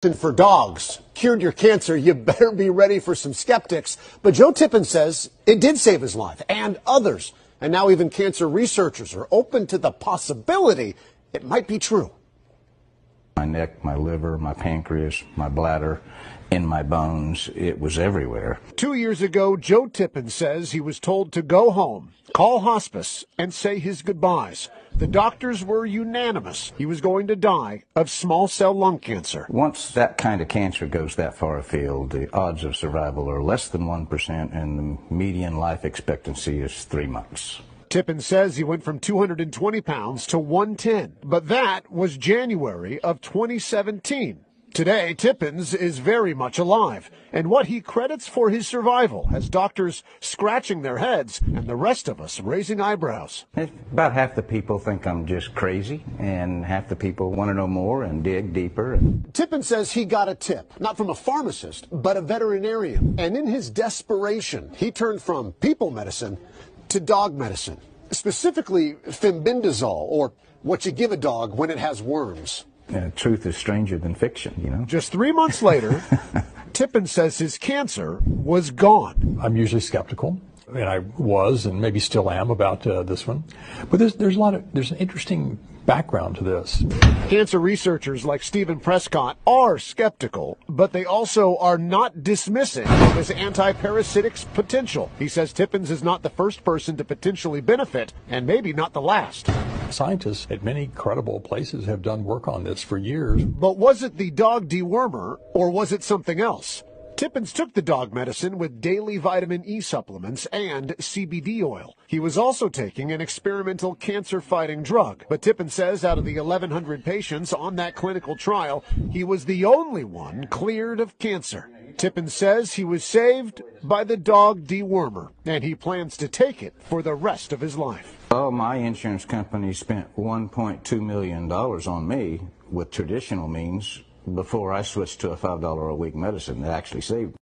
For dogs cured your cancer, you better be ready for some skeptics. But Joe Tippin says it did save his life and others. And now even cancer researchers are open to the possibility it might be true. My neck, my liver, my pancreas, my bladder, in my bones, it was everywhere. 2 years ago, Joe Tippin says he was told to go home, call hospice, and say his goodbyes. The doctors were unanimous. He was going to die of small cell lung cancer. Once that kind of cancer goes that far afield, the odds of survival are less than 1%, and the median life expectancy is 3 months. Tippin says he went from 220 pounds to 110, but that was January of 2017. Today, Tippins is very much alive, and what he credits for his survival has doctors scratching their heads and the rest of us raising eyebrows. About half the people think I'm just crazy, and half the people want to know more and dig deeper. Tippin says he got a tip, not from a pharmacist, but a veterinarian. And in his desperation, he turned from people medicine to dog medicine, specifically fenbendazole, or what you give a dog when it has worms. Truth is stranger than fiction, you know. Just 3 months later, Tippin says his cancer was gone. I'm usually skeptical, and I was and maybe still am about this one. But there's an interesting background to this. Cancer researchers like Stephen Prescott are skeptical, but they also are not dismissing this anti-parasitic's potential. He says Tippins is not the first person to potentially benefit, and maybe not the last. Scientists at many credible places have done work on this for years. But was it the dog dewormer, or was it something else? Tippins took the dog medicine with daily vitamin E supplements and CBD oil. He was also taking an experimental cancer-fighting drug. But Tippin says out of the 1,100 patients on that clinical trial, he was the only one cleared of cancer. Tippin says he was saved by the dog dewormer, and he plans to take it for the rest of his life. Oh, my insurance company spent $1.2 million on me with traditional means before I switched to a $5 a week medicine that actually saved me.